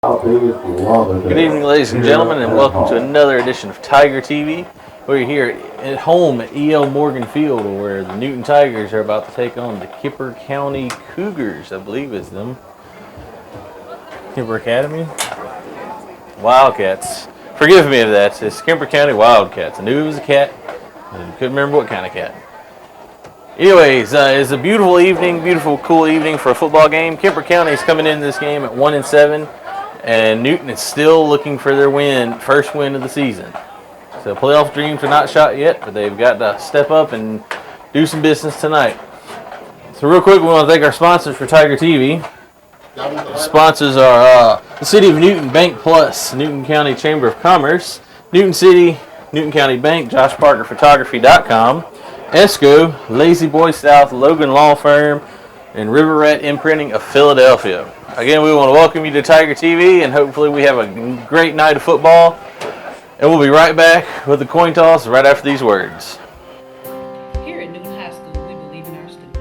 Good evening, ladies and gentlemen, and welcome to another edition of Tiger TV. We're here at home at E.L.Morgan Field, where the Newton Tigers are about to take on the Kemper County Cougars, I believe is them. Kemper Academy? Wildcats. Forgive me of that. It's Kemper County Wildcats. I knew it was a cat, but I couldn't remember what kind of cat. Anyways, it's a beautiful evening, beautiful, cool evening for a football game. Kemper County is coming into this game at 1-7. And Newton is still looking for their first win of the season. So playoff dreams are not shot yet, but they've got to step up and do some business tonight. So real quick, we want to thank our sponsors for Tiger TV. Sponsors are the City of Newton Bank Plus, Newton County Chamber of Commerce, Newton City, Newton County Bank, JoshParkerPhotography.com, ESCO, Lazy Boy South, Logan Law Firm, and River Rat Imprinting of Philadelphia. Again, we want to welcome you to Tiger TV, and hopefully we have a great night of football. And we'll be right back with the coin toss right after these words. Here at Newton High School, we believe in our students.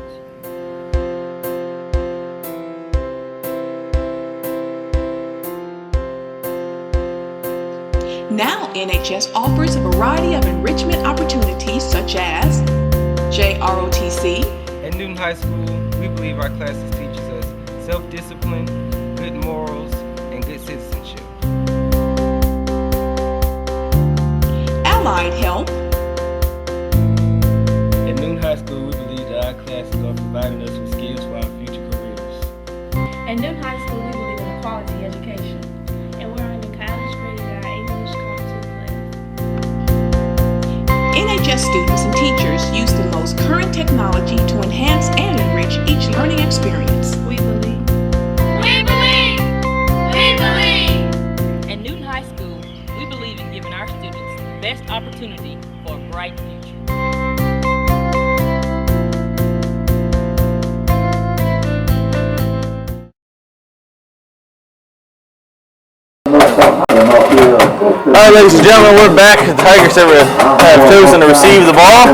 Now, NHS offers a variety of enrichment opportunities such as JROTC. At Newton High School, we believe our classes teaches us self-discipline, good morals, and good citizenship. Allied Health. At Newton High School, we believe that our classes are providing us with skills for our future careers. At Newton High School, we believe in a quality education, and we're earning college credit in our English competency class. NHS students and teachers use the most current technology to enhance and enrich each learning experience. We believe. We believe. We believe. At Newton High School, we believe in giving our students the best opportunity for a bright future. Alright, ladies and gentlemen, we're back. The Tigers have chosen to receive the ball.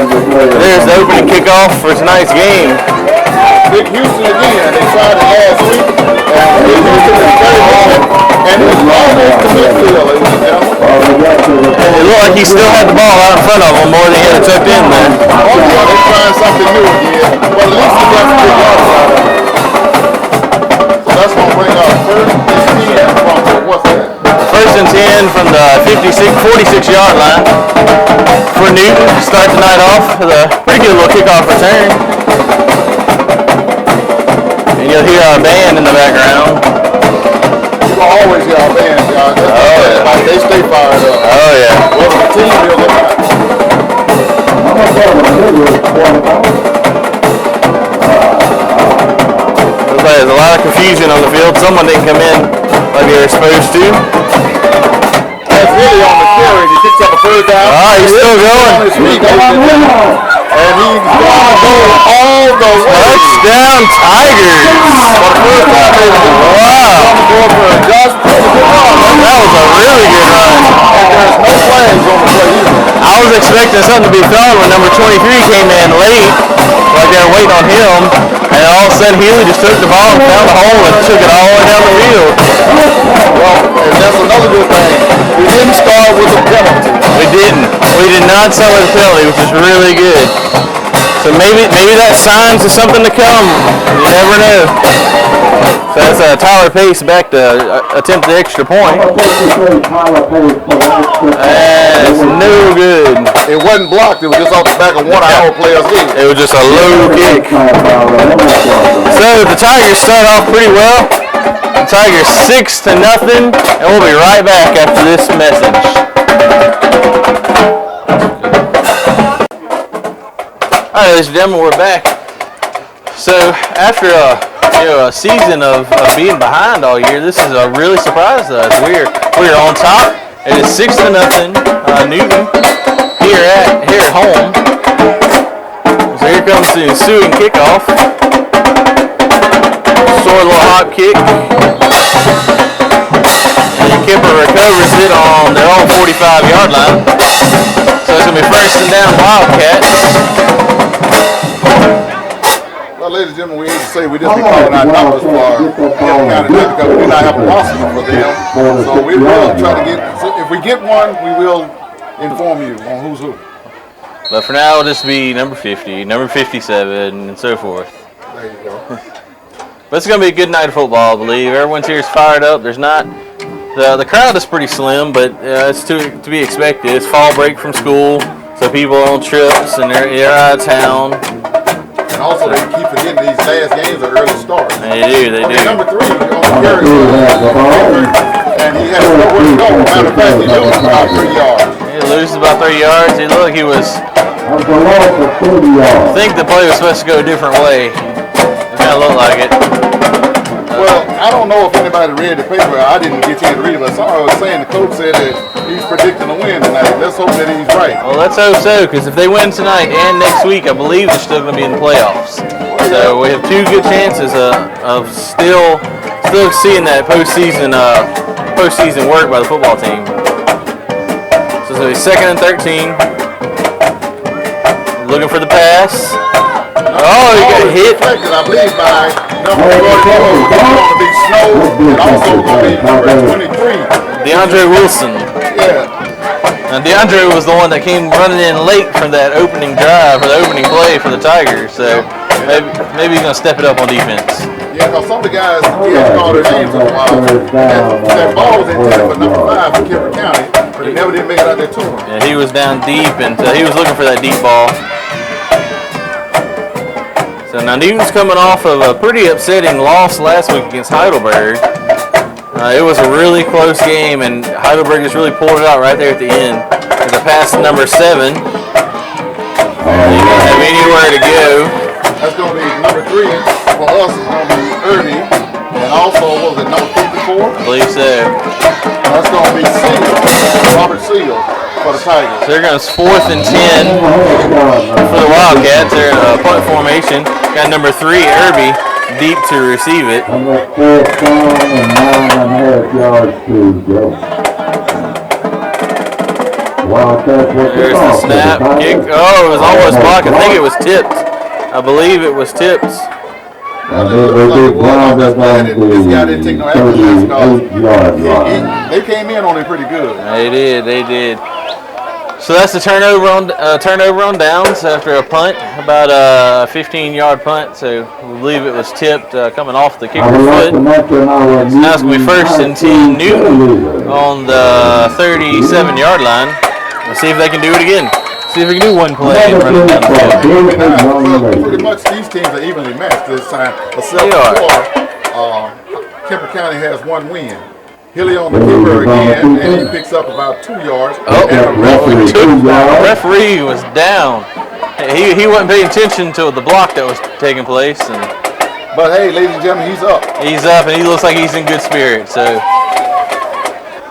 There's the opening kickoff for tonight's game. Big Houston again. They tried it last week, and Big Houston is very long, and it's almost to midfield, ladies and gentlemen. It looked like he still had the ball out in front of him more than he had it tucked in there. Oh yeah, they're trying something new again, but at least he got some good yards out of it. So that's going to bring up first and 10 from, what's that? First and 10 from the 46-yard line for Newton to start the night off with a pretty good little kickoff return. And you'll hear our band in the background. You will always hear our band, y'all. Oh, yeah. Like they stay fired up. Oh, yeah. Well, the team really not. Looks like there's a lot of confusion on the field. Someone didn't come in like they were supposed to. That's really on the carry. He picks up a third down. Oh, he's still going. And he's going to go all the way. Touchdown Tigers! Wow! That was a really good run. And there's no flags on the play either. I was expecting something to be thrown when number 23 came in late, like they were waiting on him, and all of a sudden Healy just took the ball and found the hole and took it all the way down the field. Well, and that's another good thing. We didn't start with a penalty. We didn't. We did not start with a penalty, which is really good. So maybe that signs to something to come. You never know. So that's Tyler Pace back to attempt the extra point. That's no good. It wasn't blocked. It was just off the back of one of our players' head. It was just a low kick. So the Tigers start off pretty well. The Tigers 6-0, and we'll be right back after this message. Alright, ladies and gentlemen, we're back. So after a season of being behind all year, this is a really surprise to us. We're on top. It is 6-0 Newton here at home. So here comes the ensuing kickoff. Short little hop kick. And Kemper recovers it on their own 45-yard line. So it's going to be first and down Wildcats. Well, ladies and gentlemen, we hate to say we just be calling out numbers for Kemper County because we do not have a roster for them. So we will try to get, if we get one, we will inform you on who's who. But for now, it'll just be number 50, number 57, and so forth. There you go. But it's going to be a good night of football, I believe. Everyone's here is fired up. There's not, the crowd is pretty slim, but it's to be expected. It's fall break from school, so people are on trips and they're out of town. And also, they keep forgetting these last games are early starts. They do. Number 3 on the carry, and he has nowhere to go. Matter of fact, he loses about 3 yards. He loses about 3 yards. He looked, he was, I think the play was supposed to go a different way. It kind of looked like it. Well, I don't know if anybody read the paper. I didn't get you to read it, but somebody was saying the coach said that he's predicting a win tonight. Let's hope that he's right. Well, let's hope so, because if they win tonight and next week, I believe they're still going to be in the playoffs. So we have 2 good chances of still seeing that postseason work by the football team. So it's going to be 2nd and 13. Looking for the pass. Oh, he got hit. Deflected, I believe, by number 44. It's going to be Snow and also going to be number 23. DeAndre Wilson. Yeah. Now DeAndre was the one that came running in late for that opening drive, for the opening play for the Tigers. So maybe he's going to step it up on defense. Yeah, because some of the guys, he has called their names in a while. That ball was intended for number 5 for Kemper County, but he never did make it out there to him. Yeah, he was down deep, and he was looking for that deep ball. So now Newton's coming off of a pretty upsetting loss last week against Heidelberg. It was a really close game, and Heidelberg just really pulled it out right there at the end. There's a pass to number 7. He didn't have anywhere to go. That's going to be number 3 for us. It's going to be Irby, and also what was it, number 54? I believe so. That's going to be Seal, Robert Seal for the Tigers. So they're going to 4th and 10 for the Wildcats. They're in a punt formation. Got number 3, Irby, deep to receive it. There's the snap, kick. Oh, it was almost blocked. I think it was tipped. I believe it was tipped. This guy didn't take no action because they came in on it pretty good. They did. So that's the turnover on downs after a punt, about a 15-yard punt. So we believe it was tipped coming off the kicker's foot. So now it's going to be 1st and 10 Newton on the 37-yard line. Let's see if they can do it again. See if we can do one play and run it down the field. Well, pretty much these teams are evenly matched this time. Except for Kemper County has 1 win. Hilly on the keeper again, and he picks up about 2 yards. Oh, the referee was down. He wasn't paying attention to the block that was taking place. But hey, ladies and gentlemen, he's up. He's up, and he looks like he's in good spirits. So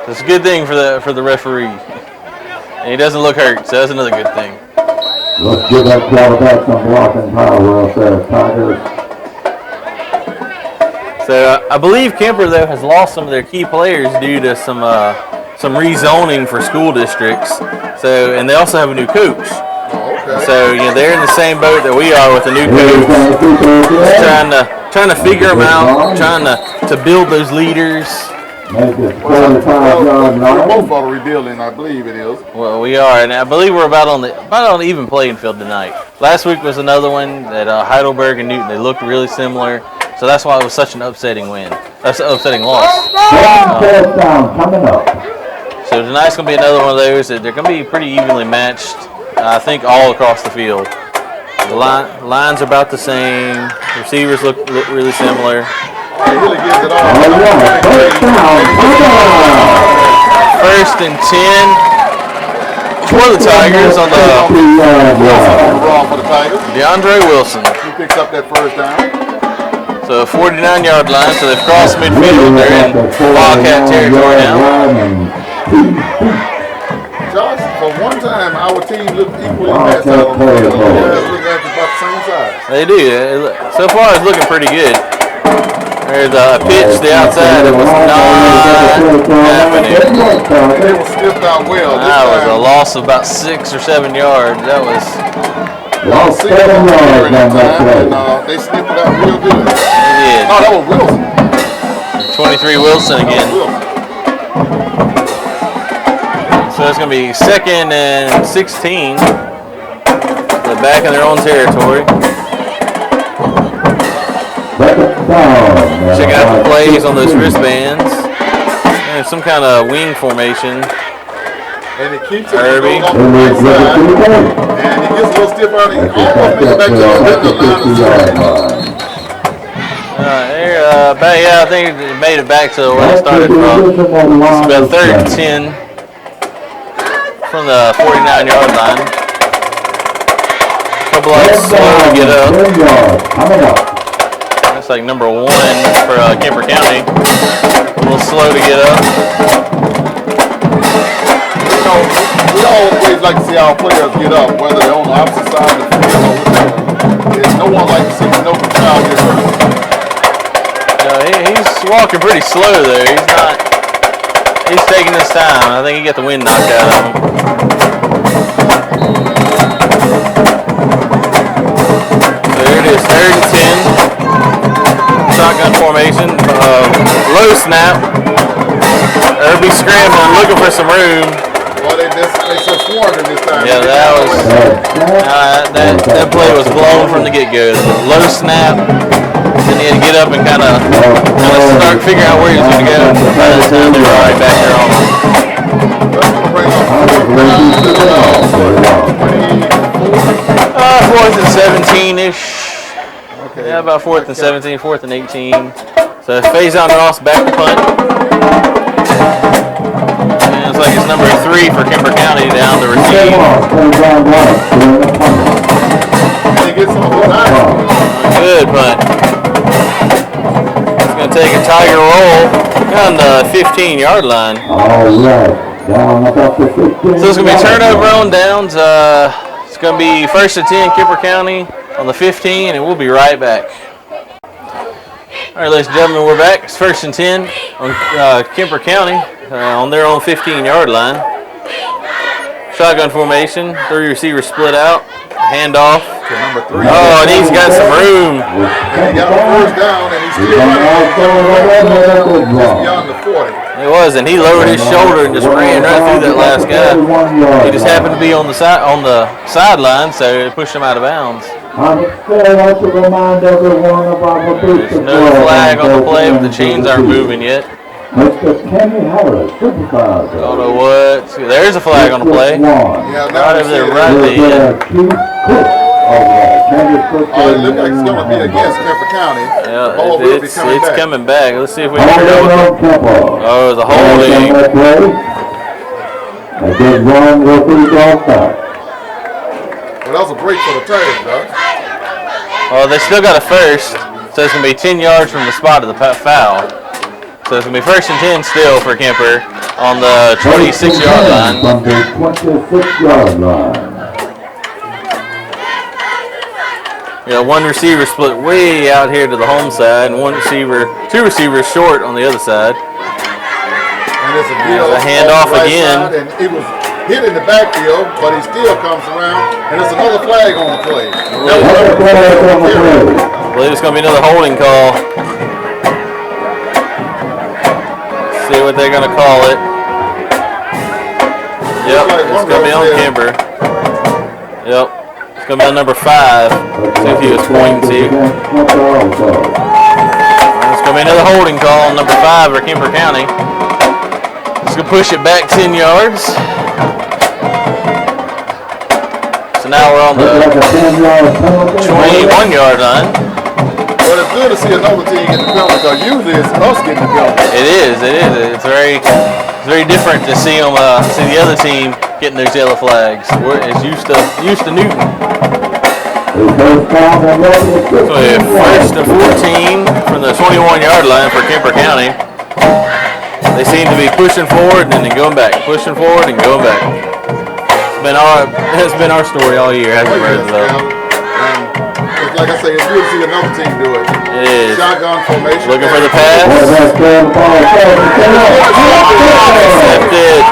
it's a good thing for the referee. And he doesn't look hurt, so that's another good thing. Let's give that quarterback some blocking power out there, Tigers. So I believe Kemper, though, has lost some of their key players due to some rezoning for school districts. So, and they also have a new coach. Okay. So they're in the same boat that we are with a new coach, just trying to figure them out, trying to build those leaders. We're both on rebuilding, I believe it is. Well, we are, and I believe we're about on the even playing field tonight. Last week was another one that Heidelberg and Newton, they looked really similar. So that's why it was such an upsetting win. That's an upsetting loss. So tonight's going to be another one of those that they're going to be pretty evenly matched, I think, all across the field. The lines are about the same. Receivers look really similar. He really gives it all. 1st and 10 for the Tigers on the for the Tigers. DeAndre Wilson. He picks up that 1st down. So 49-yard line, so they've crossed midfield. They're in Wildcat territory now. Josh, for one time, our team looked equally matched out on the field. Looking at about the same size. They do. So far, it's looking pretty good. There's a pitch to the outside that was not happening. They were stiffed out well. That was a loss of about 6 or 7 yards. That was Lost see them 7 during yards that on that time, play. and they snipped it out real good. Yeah. Oh, that was Wilson. 23 Wilson That again. was Wilson. So it's going to be 2nd and 16. They're back in their own territory. Checking out the plays on those wristbands. And some kind of wing formation. And it keeps it Irby. on the right side. And it gets a little stiff out. He almost makes it back to the line of scrimmage. Yeah, I think it made it back to where it started from. It's about 3rd and 10 from the 49-yard line. Couple of slow to get up. That's like number 1 for Kemper County. A little slow to get up. We always like to see our players get up, whether they're on the opposite side of the field or whatever. There's no one like to see no child get hurt. He's walking pretty slow there. He's taking his time. I think he got the wind knocked out of him. So here it is, 3rd and 10. Shotgun formation. Low snap. Irby scrambling, looking for some room. Well, they just swarmed him this time. Yeah, that play was blown from the get-go. Low snap. Then he had to get up and kind of start figuring out where he was going to go. By the time they were right back there on him. 4th and 17-ish. Okay. Yeah, about 4th and 17, 4th and 18. So Faison Ross back to punt. And it's like it's number 3 for Kemper County down to receive. Good punt. Take a Tiger roll down the 15-yard line. All right, down about the 15. So it's going to be turnover on downs. It's going to be 1st and 10 Kemper County on the 15, and we'll be right back. All right, ladies and gentlemen, we're back. It's 1st and 10 on Kemper County on their own 15-yard line. Shotgun formation, 3 receivers split out. Handoff to number 3. Oh, and he's got some room. And he got a 1st down, and he's still running just beyond the 40. It was, and he lowered his shoulder and just ran right through that last guy. He just happened to be on the sideline, so it pushed him out of bounds. There's no flag on the play, but the chains aren't moving yet. I don't know what. There's a flag on the play. Yeah, right over there, right there. Oh, it looks like it's going to be against Kemper County. Yeah, it's coming back. Let's see if we can figure out what the... Oh, the holding. Well, that was a break for the Tigers, though. Oh, they still got a 1st, so it's going to be 10 yards from the spot of the foul. So it's going to be 1st and 10 still for Kemper on the 26-yard line. From the 26-yard line. Yeah, 1 receiver split way out here to the home side, and 2 receivers short on the other side. And it's a handoff right again. Side, and it was hit in the backfield, but he still comes around, and there's another flag on the play. I believe it's going to be another holding call. See what they're going to call it. Yep, it's going to be on Kemper. Yep, it's going to be on number 5. See if he was pointing to. It's going to be another holding call on number 5 for Kemper County. It's going to push it back 10 yards. So now we're on the 21-yard line. Well, it's good to see another team get the penalty because usually it's us getting the penalty. It is. It's very different to see them, see the other team getting those yellow flags. It's used to Newton. So we have 1st and 14 from the 21-yard line for Kemper County. They seem to be pushing forward and then going back, pushing forward and going back. It's been our story all year, hasn't it, though? Like I say, it's good to see another team do it. It is. Shotgun formation. Looking for the pass. Intercepted.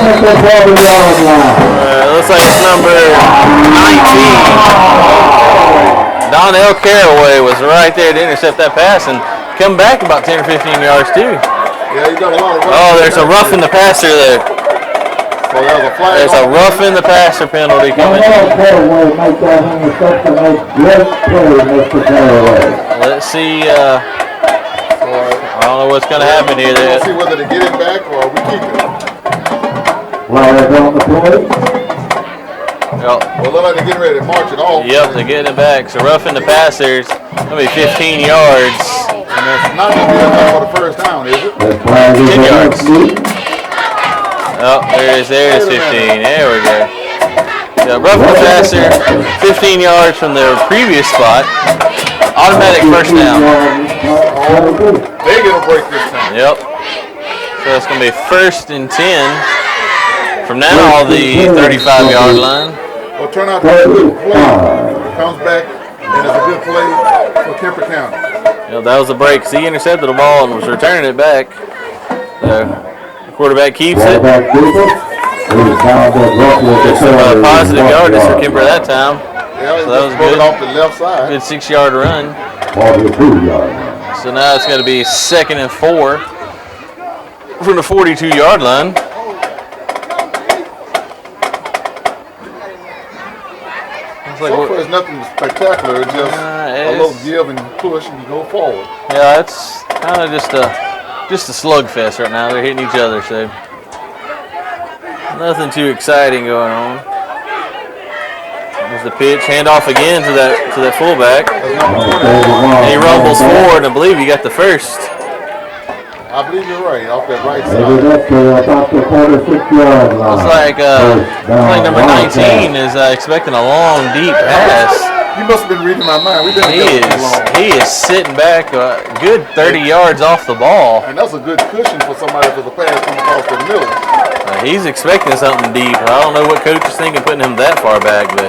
at the 40-yard line. Looks like it's number 19. Donnell Caraway was right there to intercept that pass and come back about 10 or 15 yards too. Yeah, you got a lot of. Oh, there's a roughing the passer there. So there's a flag. There's a roughing the passer penalty coming. Donnell Caraway make that interception. Make great play, Mr. Caraway. Let's see. I don't know what's going to happen here. Let's see whether they get it back or we keep it. Flag on the play. Yep. Well, look like they're getting ready to march it off. Yep, they're getting it back. So roughing the passers. That'll be 15 yards. And that's not going to be enough for the first down, is it? The flag is 10 yards. on. Oh, there's 15. There we go. So roughing the passer, 15 yards from their previous spot. Automatic first down. They get a break this time. Yep. So it's going to be 1st and 10 from now the 35-yard line. Well, turn out to be a good play. Comes back and it's a good play for Kemper County. Yep, that was a break. So he intercepted the ball and was returning it back. The quarterback keeps it. Some positive yardage for Kemper that time. Yeah, So that was good good. off the left side. Good 6-yard run. So now it's going to be 2nd and 4 from the 42-yard line. Looks like So far, it's nothing spectacular. It's just a little give and push and you go forward. yeah, it's kind of just a slugfest right now. They're hitting each other, so nothing too exciting going on. There's the pitch, handoff again to that fullback. And he rumbles forward, and I believe he got the first. I believe you're right, off that right side. Looks like number 19 is expecting a long, deep pass. You must have been reading my mind. We've been together too long. He is sitting back a good 30 yards off the ball. And that's a good cushion for somebody for the pass coming across the middle. He's expecting something deep. I don't know what coach is thinking putting him that far back, but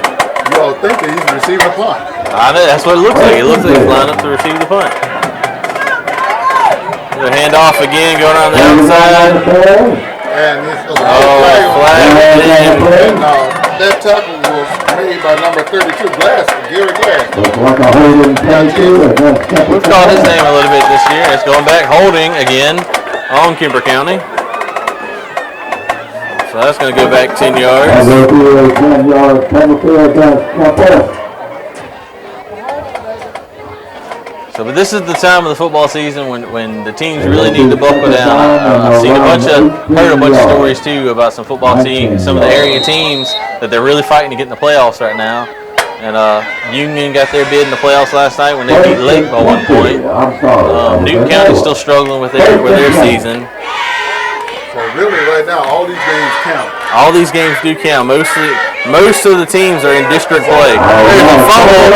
You all think that he's receiving a punt. I know, that's what it looks like. It looks like he's lined up to receive the punt. The handoff again, going on the outside. And it's a flag. And that tackle was made by number 32, Gary Glass. We've called his name a little bit this year. It's going back, holding again on Kemper County. So that's going to go back 10 yards. So, but this is the time of the football season when the teams really need to buckle down. I've seen heard a bunch of stories too about some football teams, some of the area teams that they're really fighting to get in the playoffs right now. And Union got their bid in the playoffs last night when they beat Lake by 1 point. Newton County's still struggling with their season. So really, right now, all these games count. All these games do count. Most of the teams are in district play. There's a fumble.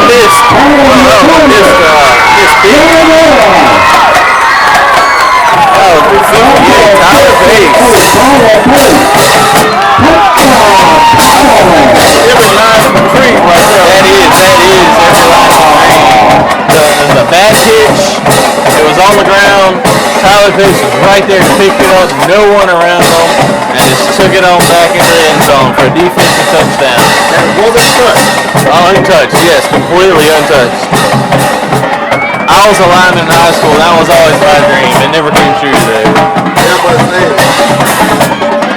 Missed. Tyler Pace. The bad pitch. It was on the ground. Tyler Pace was right there to pick it up. No one around him, and just took it on back into the end zone for a defensive touchdown. And it wasn't touched. Untouched, yes, completely untouched. I was a lineman in high school, and that was always my dream. It never came true today. Everybody says,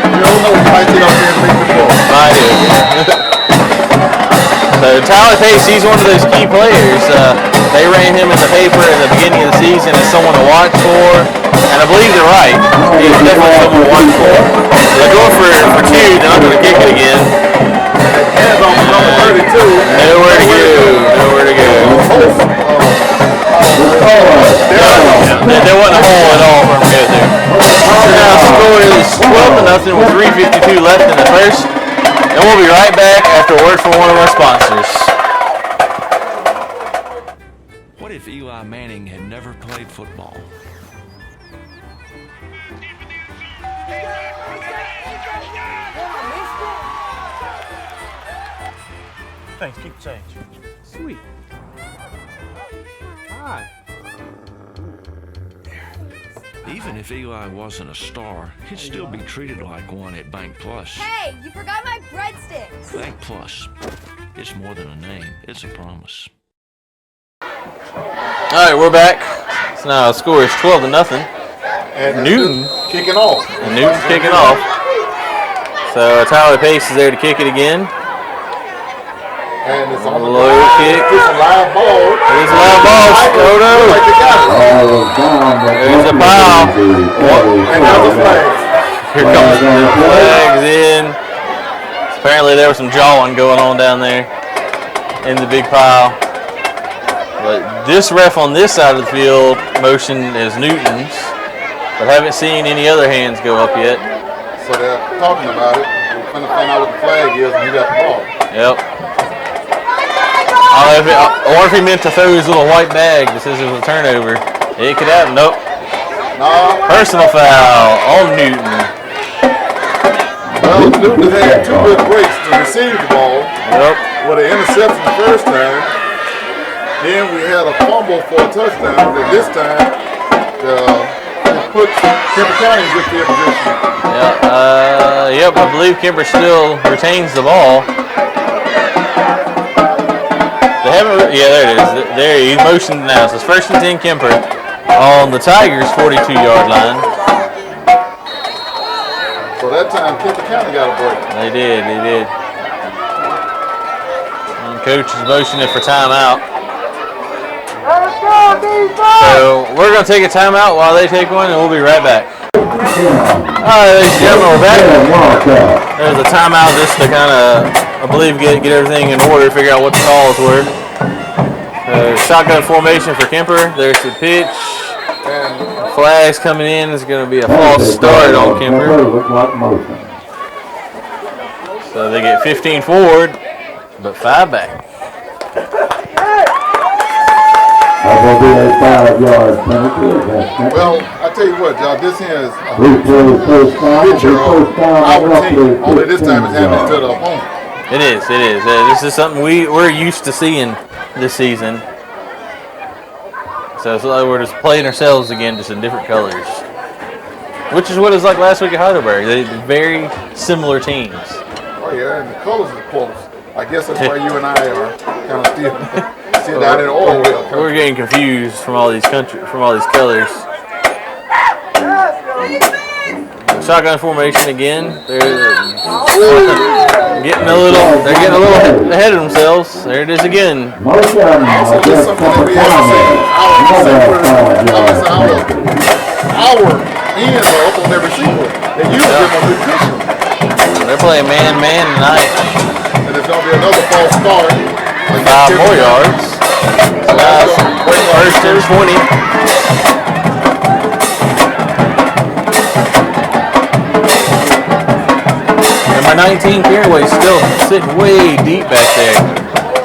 you don't know, you might get up there and make the ball. I do. So Tyler Pace, he's one of those key players. They ran him in the paper at the beginning of the season as someone to watch for, and I believe they're right. He's definitely someone to watch for. So they're going for two, they're not going to kick it again. Hands on number 32. Nowhere to go. There wasn't a hole at all for him to go through. So now the score is 12-0 with 3:52 left in the first. And we'll be right back after a word from one of our sponsors. What if Eli Manning had never played football? Thanks, keep change. Sweet. Hi. Even if Eli wasn't a star, he'd still be treated like one at Bank Plus. Hey, you forgot my breadsticks. Bank Plus. It's more than a name, it's a promise. All right, we're back. So now the score is 12-0. And Newton kicking off. And Newton's kicking off. So Tyler Pace is there to kick it again. And it's on the low kick. It's a live ball. It's a live ball. Oh no. There's a foul. And there's a flag. Here comes the flags in. Apparently there was some jawing going on down there in the big pile. But this ref on this side of the field motion is Newton's. But haven't seen any other hands go up yet. So they're talking about it. We're trying to find out what the flag is and who got the ball. Yep. I wonder if he meant to throw his little white bag that says it was a turnover. It could happen. Nope. No. Personal foul on Newton. Well, Newton had two good breaks to receive the ball. Yep. With an interception the first time. Then we had a fumble for a touchdown. And this time, it put Kemper County in good field position. Yep, I believe Kemper still retains the ball. They haven't, yeah, there it is. There, he's motioned now. So it's 1st and 10 Kemper on the Tigers' 42-yard line. So that time, Kemper County got a break. They did. And coach is motioning for timeout. So we're going to take a timeout while they take one, and we'll be right back. All right, ladies and gentlemen, we're back. There's a timeout just to kind of, I believe, get everything in order, figure out what the calls were. Shotgun formation for Kemper. There's the pitch. Flags coming in. It's going to be a false start on Kemper. So they get 15 forward, but 5 back. Well, I tell you what, y'all, this here is a picture of our team. Only this time it's happening to the opponent. It is. This is something we're used to seeing this season. So it's like we're just playing ourselves again, just in different colors. Which is what it was like last week at Heidelberg. They're very similar teams. Oh yeah, and the colors are close. I guess that's why you and I are kind of still down in oil well country. We're getting confused from all these colors. Shotgun formation again. They're getting a little ahead of themselves. There it is again. Also, just something that we haven't seen. Our ends are up on every receiver. They use them on good cushion. They're playing man tonight. And there's going to be another false start. 5 more yards. So now it's 1st and 20. Number 19, Caraway's still sitting way deep back there.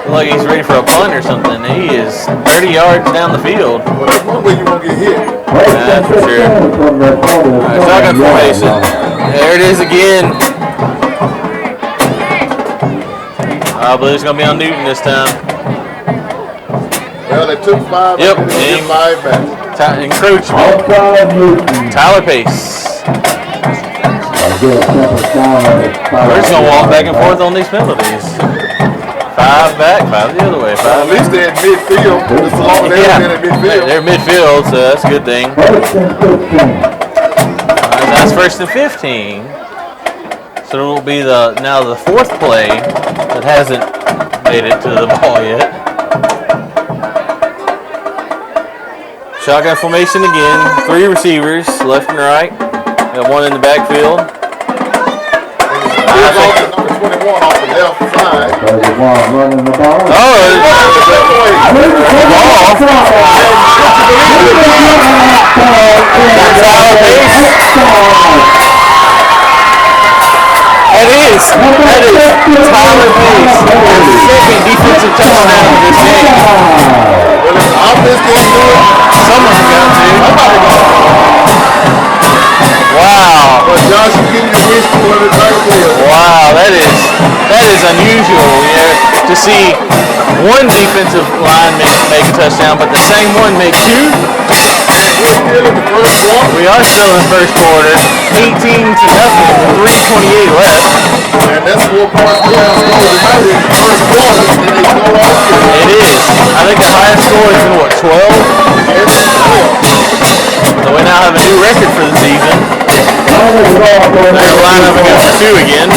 Looks like he's ready for a punt or something. He is 30 yards down the field. Well, that's one way you won't get hit. That's for sure. Alright, shotgun formation. There it is again. I believe it's going to be on Newton this time. Well, they took 5. Yep. They get 5 back. Encroachment. Tyler Pace. We're just going to walk back and forth on these penalties. 5 back, 5 the other way. 5 at least they're at midfield. Just as long as they've been at midfield. They're midfield, so that's a good thing. That's 1st and 15. So it will be now the 4th play that hasn't made it to the ball yet. Shotgun formation again. 3 receivers, left and right. Got 1 in the backfield. Number 21 off the left side. That is Tyler Pace. Second defensive touchdown of this game. Well, if the offense can't do it, Someone's got to. Wow. but Josh is getting the wish for the backfield. Wow, that is unusual, to see one defensive lineman make a touchdown, but the same one make 2. still in the first quarter. We are still in the first quarter. 18-0 with 3:28 left. And that's 4 points more than United in the first quarter than they scored all year. It is. I think the highest score has been, what, 12? It's 12. So we now have a new record for the season. They're going to line up against the 2 again.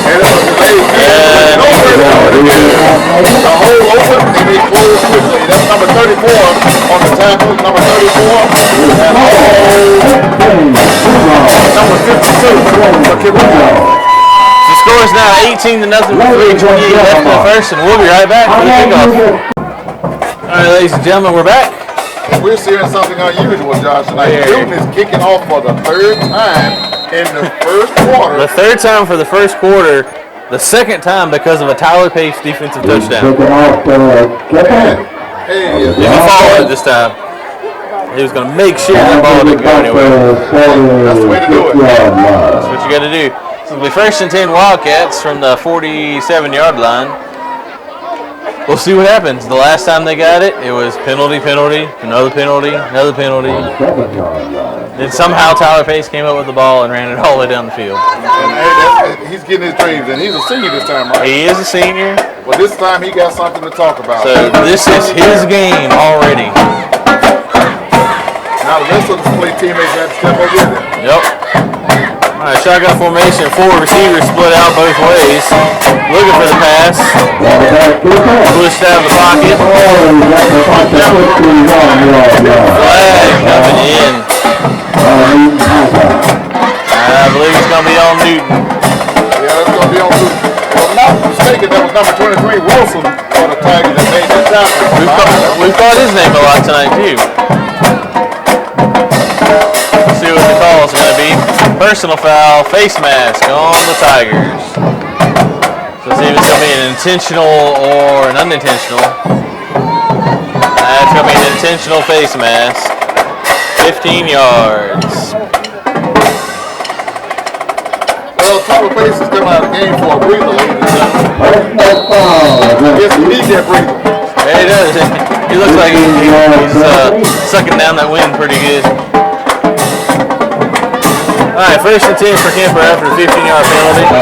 And it was delayed. The whole open, and they closed quickly. That's number 34 on the tackle. Number 34. And number 52 for Kemper County. The score is now 18-0 with 3:28 left in the first, and we'll be right back for the kickoff. All right, ladies and gentlemen, we're back. And we're seeing something unusual, Josh, tonight. Newton is kicking off for the 3rd time in the first quarter. The 3rd time for the first quarter. The 2nd time because of a Tyler Pace defensive touchdown. Hey, He followed it this time. He was going to make sure that ball didn't go anywhere. That's the way to do it. That's what you got to do. So it'll be 1st and 10 Wildcats from the 47-yard line. We'll see what happens. The last time they got it, it was penalty, another penalty. Then somehow Tyler Pace came up with the ball and ran it all the way down the field. And he's getting his dreams, and he's a senior this time, right? He is a senior. Well, this time he got something to talk about. So this is his game already. Now the rest of the play teammates have to step up with him. Yep. All right, shotgun formation. 4 receivers split out both ways. Looking for the pass. Pushed out of the pocket. Flag coming in. I believe it's going to be on Newton. Yeah, that's going to be on Newton. If I'm not mistaken, that was number 23, Wilson, for the Tigers that made that tackle. We've called his name a lot tonight, too. Let's see what the call is going to be. Personal foul, face mask on the Tigers. So let's see if it's going to be an intentional or an unintentional. That's going to be an intentional face mask. 15 yards. Well, Tyler Pace is coming out of the game for a breather, ladies and gentlemen. Yes, he needs that breather. Yeah, he does. He looks like he's sucking down that wind pretty good. All right, 1st and 10 for Kemper after the 15-yard penalty. 4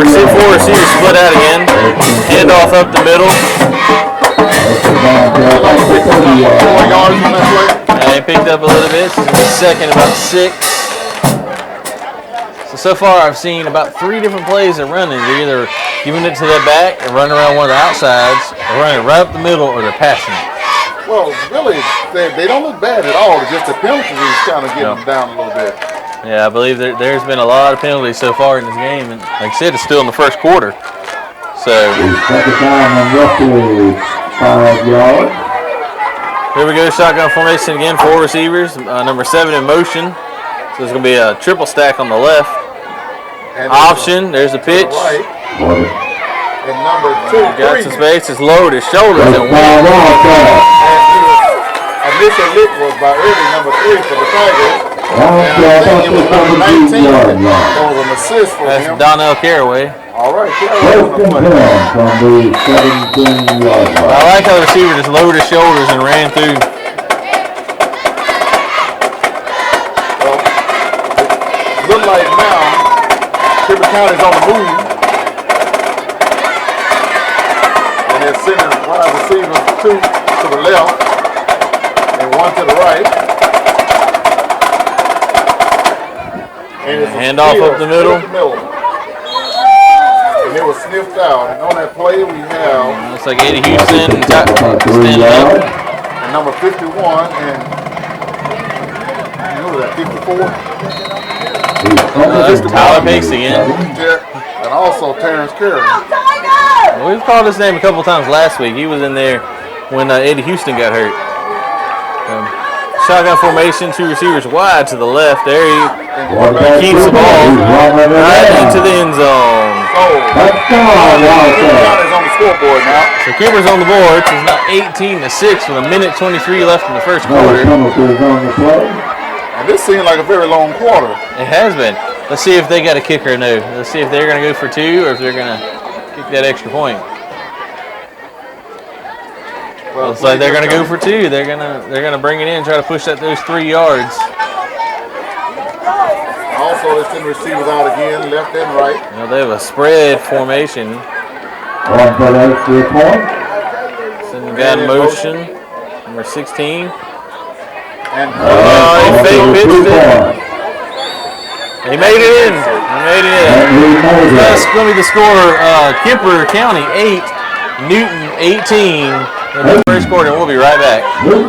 receivers split out again. Handoff up the middle. 4 yards on that play. He picked up a little bit. Second, about 6. So far I've seen about 3 different plays they're running. They're either giving it to their back and running around one of the outsides, or running right up the middle, or they're passing it. Well, really, they don't look bad at all. It's just the penalties is kind of getting them down a little bit. Yeah, I believe there's been a lot of penalties so far in this game, and like I said, it's still in the first quarter. So here we go, shotgun formation again. 4 receivers, number 7 in motion. So there's going to be a triple stack on the left. And option, there's the pitch. Right. And number 2, got some space. It's lowered his shoulders and went. Initial lick was by early number 3 for the Tigers. And I think it was number 19 that was an assist for him. That's Donnell Caraway. All right, Caraway on the play. I like how the receiver just lowered his shoulders and ran through. Well, it looked like now Kemper County's on the move. And they're sending wide receivers 2 to the left and 1 to the right. And it's handoff up the middle. And it was sniffed out. And on that play we have looks like Eddie Houston standing up. And number 51 and who was that, 54? Tyler Pace again. And also Terrence Carey. Well, we've called his name a couple times last week. He was in there when Eddie Houston got hurt. Shotgun formation, 2 receivers wide to the left. There he keeps the ball right into the end zone. County's on the scoreboard now. So Kemper's on the board. It's now 18-6 with 1:23 left in the first quarter. And this seemed like a very long quarter. It has been. Let's see if they got a kicker or no. Let's see if they're going to go for 2 or if they're going to kick that extra point. Looks like they're gonna go for two. They're gonna bring it in, try to push those 3 yards. Also, they send receivers out again, left and right. Well, they have a spread formation. Send the guy in motion. Number 16. And he fake pitched it. He made it in. That's going to be the score. Kemper County 8, Newton 18 in the first quarter. We'll be right back. All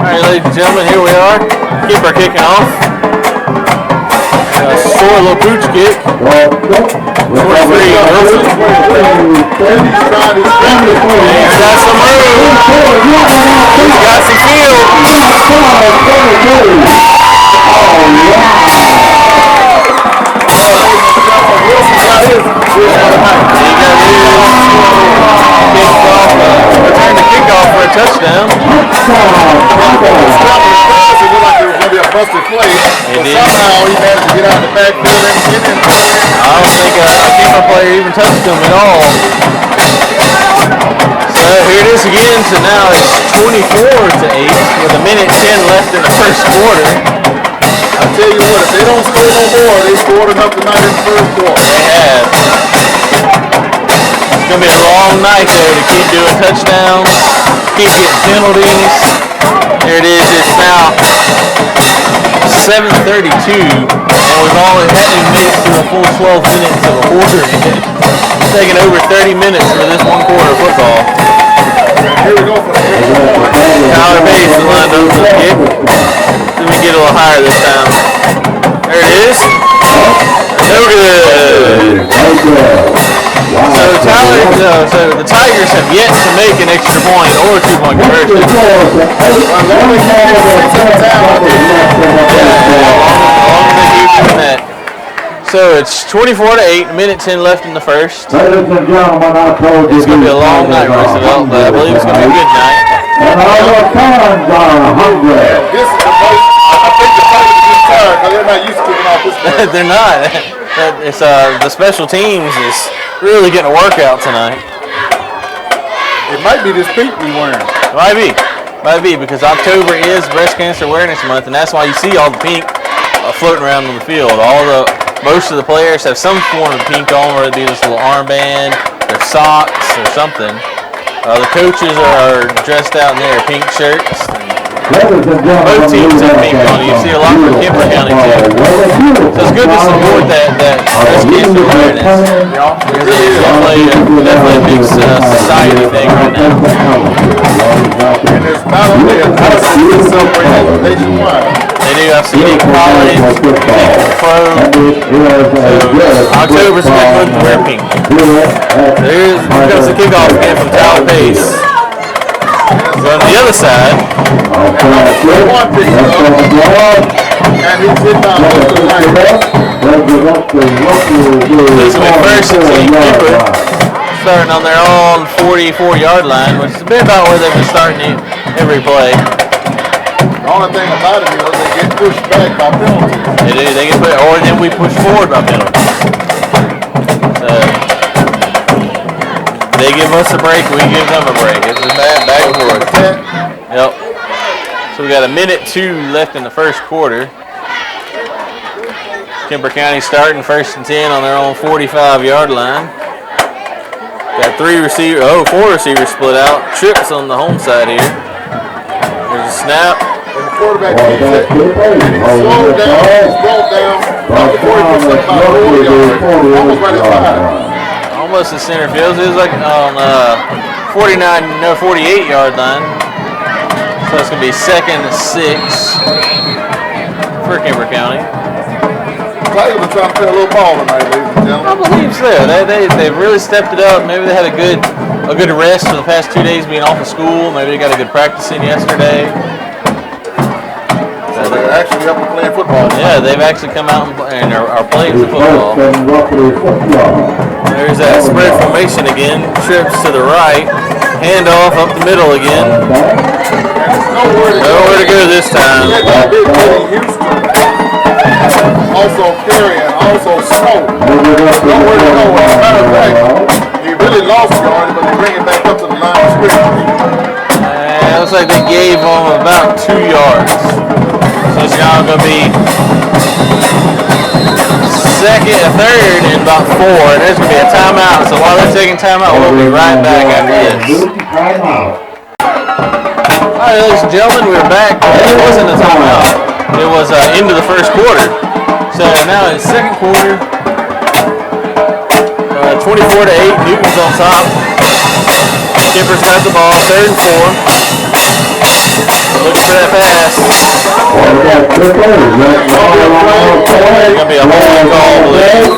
right, ladies and gentlemen, here we are. Kemper kicking off. Short little pooch kick. 23 Wilson. He's got some room. He's got some field. Return the kickoff for a touchdown. It looked like it was going to be a busted play, but somehow he managed to get out of the backfield and get in. I don't think a Kemper player even touched him at all. So here it is again. So now it's 24-8 with a minute 10 left in the first quarter. I tell you what, if they don't score no more, they scored enough tonight in the first quarter. They have. It's going to be a long night there to keep doing touchdowns, keep getting penalties. Here it is. It's now 7:32, and we've only hadn't made it through a full 12 minutes of a quarter yet. It's taking over 30 minutes for this one quarter of football. Here we go for the Tyler Bates lined up for the kick. Let me get a little higher this time. There it is. No good. So the Tigers have yet to make an extra point or 2-point conversion. So it's 24-8, minute 10 left in the first. Ladies and gentlemen, I told you it's going to be a long night, Roosevelt, but I believe it's going to be a good night. And our fans are hungry. This is the most, I think the Tigers are getting tired because they're not used to kicking off this way. They're not. It's the special teams is really getting a workout tonight. It might be this pink we wearing. Might be because October is Breast Cancer Awareness Month, and that's why you see all the pink floating around on the field. Most of the players have some form of pink on, whether it be this little armband, their socks, or something. The coaches are dressed out in their pink shirts. Both teams have pink on. You see a lot from Kemper County too. So it's good to support that breast cancer awareness. It's definitely a big society thing right now. And there's not only a Tennessee celebrating nationwide. They do have some college, pro. So October's a good month to wear pink. Here comes the kickoff again from Tyler Pace. So on the other side, and he did not look to the right. This will be first and 10 Kemper, starting on their own 44-yard line, which is a bit about where they've been starting every play. The only thing about it is they get pushed back by penalties. They do. They get pushed, or then we push forward by penalties. So they give us a break, we give them a break. It's just back and forth. Yep. So we got a minute 2 left in the first quarter. Kemper County starting first and 10 on their own 45-yard line. Got 4 receivers split out. Trips on the home side here. There's a snap. And the quarterback keeps it. And he's slowed down. He's brought down. Not before he puts up about 40 yards. Almost right at 5. Almost in center field. It was like on 48-yard line. So it's going to be 2nd and 6 for Kemper County. Tigers are trying to play a little ball tonight, ladies and gentlemen. I believe so. They've really stepped it up. Maybe they had a good rest for the past 2 days being off of school. Maybe they got a good practice in yesterday. So they're actually up and playing football. Yeah, they've actually come out and are playing some football. There's that spread formation again. Trips to the right. Handoff up the middle again. Nowhere to go this time. Also carrying, also slow. Nowhere to go. As a matter of fact, he really lost yards, but they bring it back up to the line of scrimmage. like they gave them about 2 yards. So it's now going to be second and third and about 4. And there's going to be a timeout. So while they're taking timeout, we'll be right back after this. All right, ladies and gentlemen, we're back. It wasn't a timeout. It was into the first quarter. So now it's second quarter. 24-8. Newton's on top. Kemper's got the ball. 3rd and 4. Looking for that pass. There's going to be a holding call, I believe.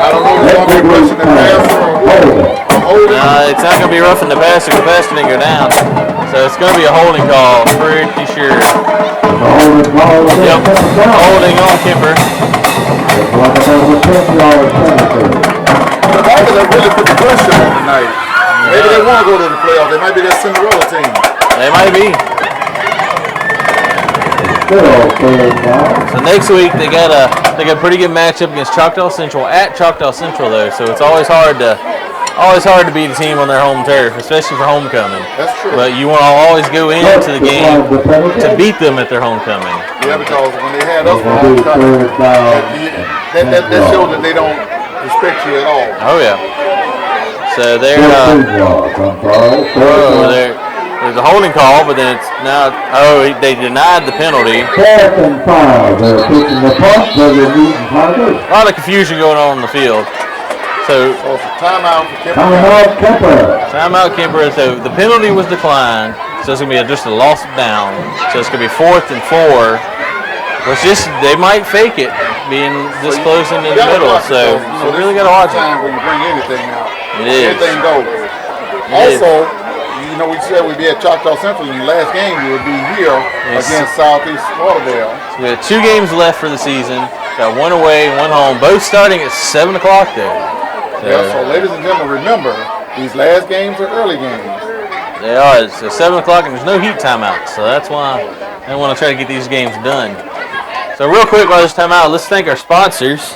I don't know if it's going to be rushing the pass or it's not going to be roughing the passer. The passer didn't go down. So it's going to be a holding call, pretty sure. Yep, holding on Kemper. Why did they really put the pressure on tonight? Maybe they want to go to the playoffs. They might be that Cinderella team. They might be. So next week they got a pretty good matchup against Choctaw Central at Choctaw Central though. So it's always hard to beat a team on their home turf, especially for homecoming. That's true. But you want to always go into the game to beat them at their homecoming. Yeah, because when they had us for homecoming, that shows that they don't respect you at all. Oh yeah. So there's a holding call, but then it's now. Oh, they denied the penalty. 4th and 5. They're picking the punt. A lot of confusion going on in the field. So it's a timeout for Kemper. Timeout Kemper. So the penalty was declined. So it's gonna be just a loss of down. So it's gonna be 4th and 4. Which they might fake it, being this close into the middle. So you really gotta watch it. When you bring anything out, anything goes. Also, you know, we said we'd be at Choctaw Central. In the last game, we would be here against Southeast Lauderdale. So we have 2 games left for the season. Got 1 away, 1 home. Both starting at 7 o'clock there. So ladies and gentlemen, remember, these last games are early games. They are. It's 7 o'clock and there's no heat timeout. So that's why I want to try to get these games done. So real quick while this timeout, let's thank our sponsors.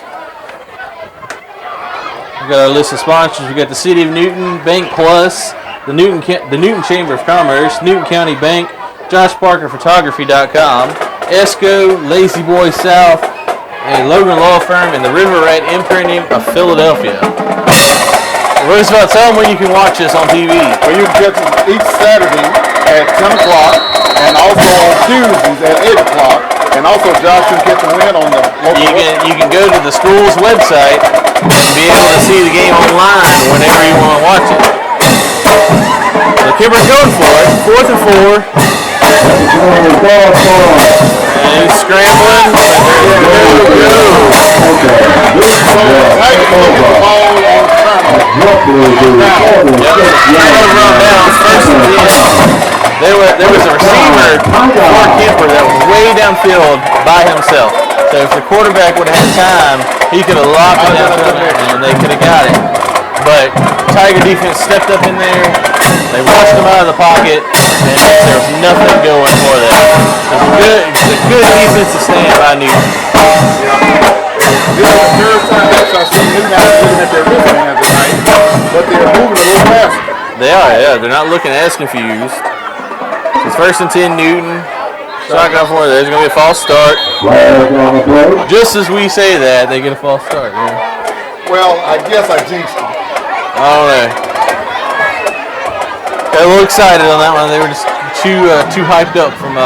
We've got our list of sponsors. We've got the City of Newton, Bank Plus, the Newton Chamber of Commerce, Newton County Bank, JoshParkerPhotography.com, ESCO, Lazy Boy South, and Logan Law Firm, and the River Rat Imprinting of Philadelphia. We're just about to tell them when you can watch this on TV. Well, you can get each Saturday at 10 o'clock, and also on Tuesdays at 8 o'clock. And also, Josh can get the win on the local You can go to the school's website and be able to see the game online whenever you want to watch it. So Kemper's going for it. 4th and 4. And he's scrambling. There was a receiver for Kemper that was way downfield by himself. So if the quarterback would have had time, he could have locked it downfield and they could have got it. But Tiger defense stepped up in there. They rushed him out of the pocket, and there was nothing going for them. It's a good defensive stand by Newton. This is the third time I've seen Newton looking at their wristband tonight, but they're moving a little faster. They are, yeah. They're not looking as confused. It's 1st and 10 Newton. Shotgun for it. There's going to be a false start. Just as we say that, they get a false start. Yeah. Well, I guess I jinxed them. I don't know. Got a little excited on that one. They were just too hyped up from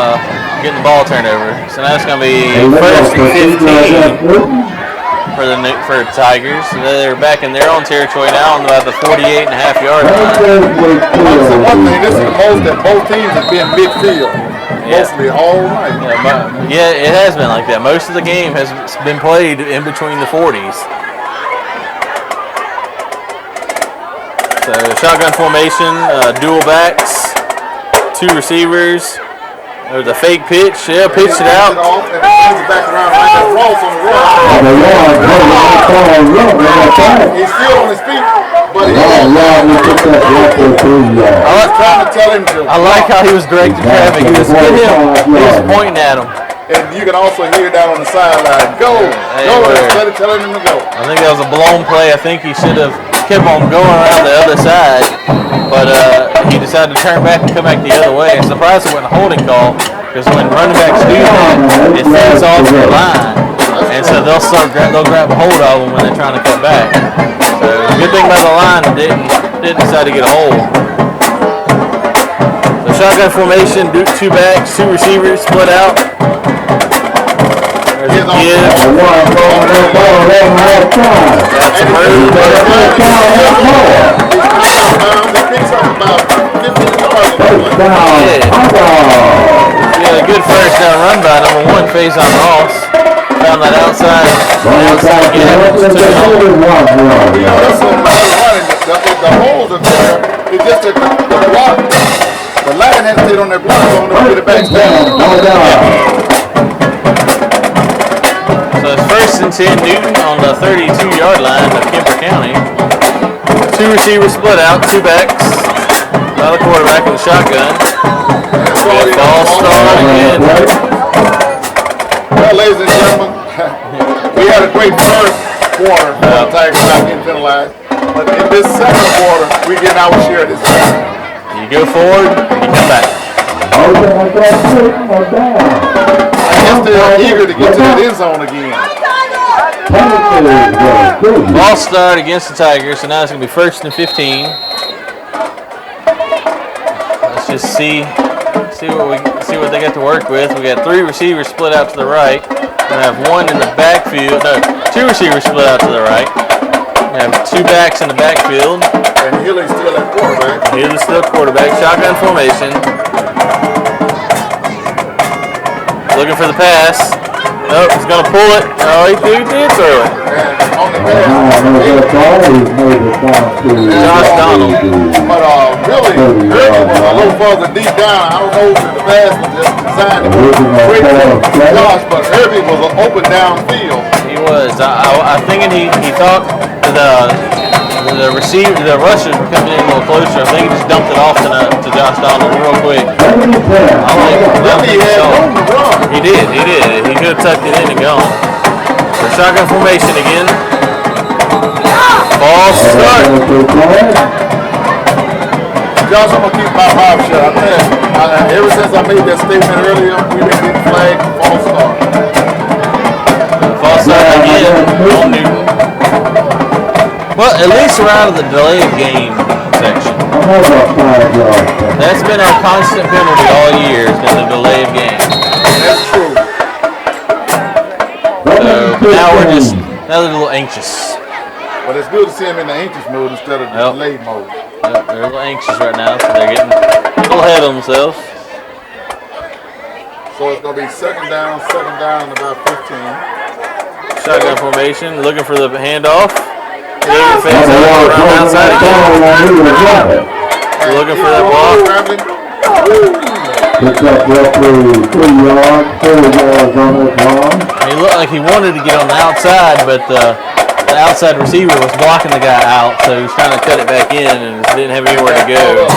getting the ball turned over. So now it's going to be 1st and 15 for the Tigers. They're back in their own territory now on about the 48.5-yard line. So one thing, this is the most that both teams have been midfield. Mostly all night. Yeah, it has been like that. Most of the game has been played in between the 40s. So shotgun formation, dual backs, 2 receivers. There's a fake pitch. Yeah, pitched it out. He's still on his feet, but I like how he was directing traffic. He was pointing at him. And you can also hear it down on the sideline. Go, telling him to go. I think that was a blown play. I think he should have kept on going around the other side, but he decided decided to turn back and come back the other way. I'm surprised it wasn't a holding call, because when running backs do that, it fades off the line, and so they'll grab a hold of them when they're trying to cut back. So the good thing about the line, didn't decide to get a hold. So shotgun formation, two backs, two receivers, split out. There's a give. Got some room. Yeah, a good first down run by number 1, Faison Ross. Found that outside gap. That's the holes are there. It's just the block. The line has to hit on their block so they get it back down. So it's 1st and 10, Newton on the 32-yard line of Kemper County. Two receivers split out, two backs. By the quarterback in the shotgun. False start again. Well, ladies and gentlemen, we had a great first quarter for the Tigers not getting penalized. But in this second quarter, we get our share this time. You go forward, you come back. I guess they're eager to get to that end zone again. False start against the Tigers, so now it's going to be 1st and 15. Let's just see what they got to work with. We got 3 receivers split out to the right. We have 1 in the backfield. No, 2 receivers split out to the right. We have 2 backs in the backfield. And Healy's still at quarterback. Healy's still quarterback. Shotgun formation. Looking for the pass. Nope, he's going to pull it. Oh, he did throw it. And on the pass, Josh Donald. But really, Herbie was a little further deep down. I don't know if the pass was just designed to go straight to Josh, but Herbie was an open downfield. He was. I thinking he thought the receiver, the rushers were coming in a little closer. I think he just dumped it off to Josh Donald real quick. He did. He could have tucked it in and gone. So shotgun formation again. False start. Josh, I'm going to keep my mouth shut. I tell you, ever since I made that statement earlier, we've been getting flagged for false start. False start again on Newton. Well, at least we're out of the delay of game section. That's been our constant penalty all year, has been the delay of game. That's true. So now they're a little anxious. But it's good to see them in the anxious mode instead of the delayed mode. Yep, they're a little anxious right now, so they're getting a little ahead of themselves. So it's going to be second down and about 15. Shotgun formation, looking for the handoff. Around outside again. Looking for that block. Picks up roughly 3 yards, 4 yards on that long. He looked like he wanted to get on the outside, but the outside receiver was blocking the guy out, so he was trying to cut it back in and didn't have anywhere to go.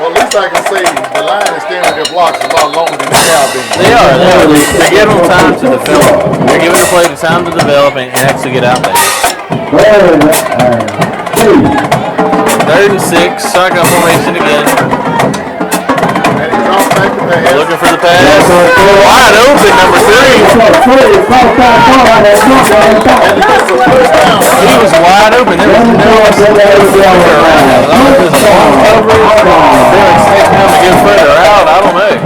Well, at least I can say the line is standing their blocks a lot longer than the crowd been. They are. They're giving them time to develop. They're giving the play the time to develop and actually get out there. 3rd and 6, shotgun formation again. Looking for the pass. Wide open, number 3. He was wide open. There was no one around. They were expecting him to get further out. I don't know.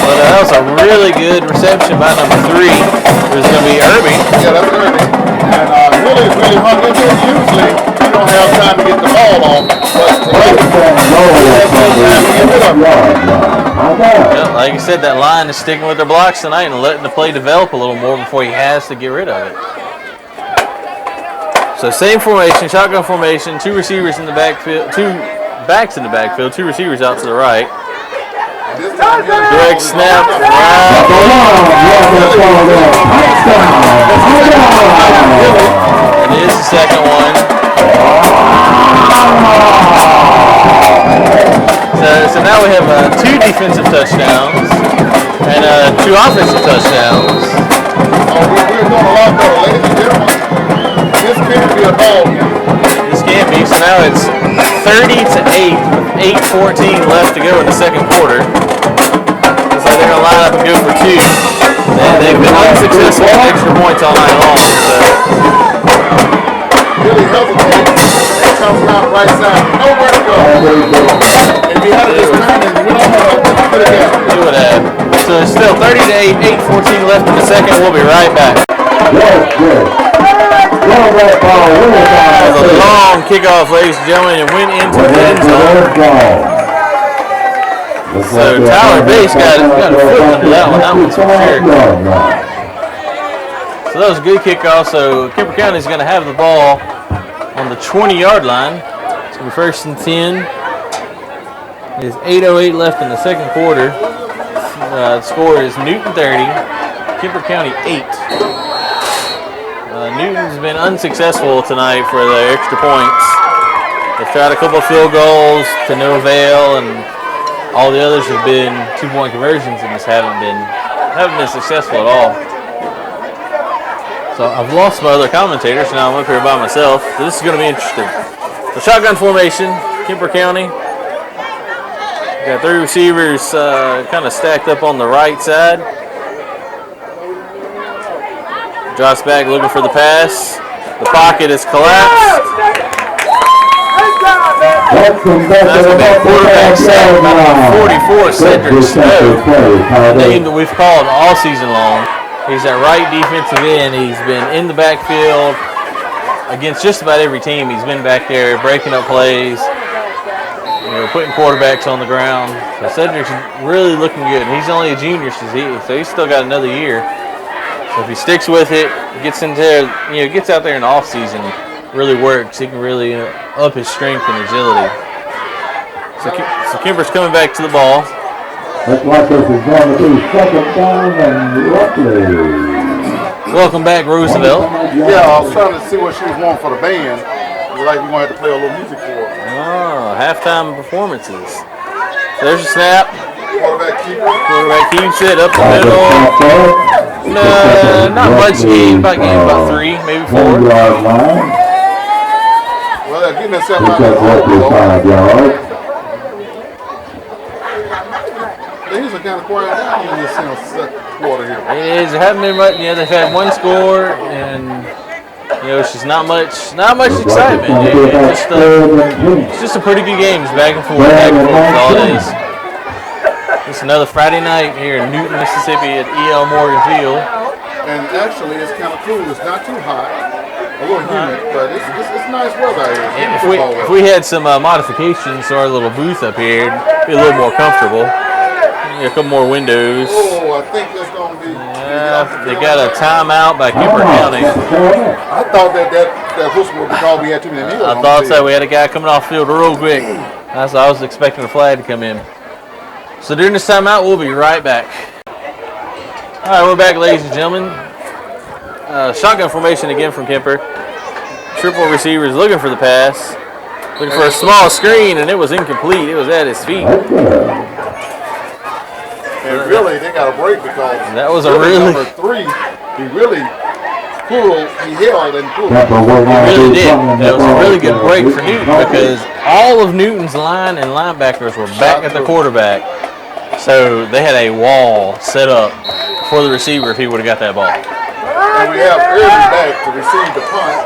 But that was a really good reception by number 3. It was going to be Irby. Yeah, that's Irby. And really hung in there. Usually, you don't have time to get the ball off. But tonight, you have time to get it up. Yeah, like you said, that line is sticking with their blocks tonight and letting the play develop a little more before he has to get rid of it. So same formation, shotgun formation, 2 receivers in the backfield, 2 backs in the backfield, 2 receivers out to the right. Direct snap. It is the second one. So now we have 2 defensive touchdowns and 2 offensive touchdowns. We're doing a lot better, ladies and gentlemen. This can't be a ball game. This can't be. So now it's 30-8 with 8:14 left to go in the second quarter. Looks like they're going to line up and go for two. They've been unsuccessful with extra points all night long. So. Really hesitates. He comes around right side. Nowhere to go. If he had this time, we don't have to put it down. He would have. So it's still 30-8, 8:14 left in the second. We'll be right back. That was a long kickoff, ladies and gentlemen, and went into the end zone. So Tyler Bass got a foot under that one. That one's for sure. So that was a good kickoff. So Kemper County is going to have the ball on the 20-yard line. It's going to be 1st and 10. There's 8:08 left in the second quarter. The score is Newton 30, Kemper County 8. Newton's been unsuccessful tonight for the extra points. They've tried a couple of field goals to no avail, and all the others have been 2-point conversions, and just haven't been successful at all. So I've lost my other commentators, so now I'm up here by myself. So this is going to be interesting. The shotgun formation, Kemper County. Got 3 receivers kind of stacked up on the right side. Drops back looking for the pass. The pocket is collapsed. That's going to be a quarterback sack by 44, Cedric Snow. A name that we've called all season long. He's that right defensive end. He's been in the backfield against just about every team. He's been back there breaking up plays, putting quarterbacks on the ground. So Cedric's really looking good. He's only a junior, so he's still got another year. So if he sticks with it, gets out there in the off season, really works, he can really up his strength and agility. So Kemper's coming back to the ball. Looks like this is going to be 2nd down and roughly. Welcome back, Roosevelt. Yeah, I was trying to see what she was wanting for the band. Like we're going to have to play a little music for her. Oh, halftime performances. There's a snap. Quarterback keeps it up the middle. No, not much gain. About 3, maybe 4. Well, they're getting themselves out of the hole. Things are kind of quiet down in this second quarter here. It is. There haven't been much. They've had 1 score, and it's just not much excitement. It's just a pretty good game. It's back and forth all days. It's another Friday night here in Newton, Mississippi at E.L.Morgan Field. And actually, it's kind of cool. It's not too hot, a little humid, but it's nice weather out here. If we had some modifications to our little booth up here, it'd be a little more comfortable. A couple more windows. Oh, I think that's going to be. They got a timeout by Kemper County. I thought that whistle would be called. We had too many meals. I thought so. We had a guy coming off field real quick. I was expecting a flag to come in. So during this timeout, we'll be right back. All right, we're back, ladies and gentlemen. Shotgun formation again from Kemper. Triple receivers looking for the pass. Looking for a small screen, and it was incomplete. It was at his feet. And really, they got a break because that was a really number 3. He really pulled. He held and pulled. He really did. It was a really good break for Newton because all of Newton's line and linebackers were back at the quarterback. So they had a wall set up for the receiver if he would have got that ball. And we have Irvin back to receive the punt.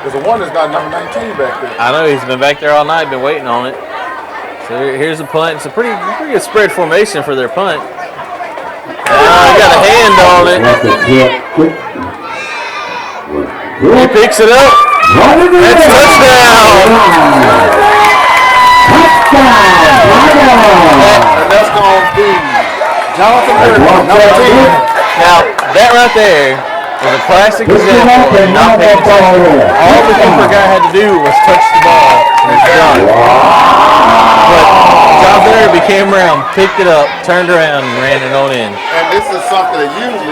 There's a one that's got number 19 back there. I know, he's been back there all night, been waiting on it. So here's the punt. It's a pretty good spread formation for their punt. He got a hand on it. He picks it up. That's a touchdown. And that's going to be Jonathan Irvin, number 10. Now, that right there was a classic example of not paying attention. All the Kemper guy had to do was touch the ball, and it's done. But Jonathan Irvin came around, picked it up, turned around, and ran it on in. And this is something that Newton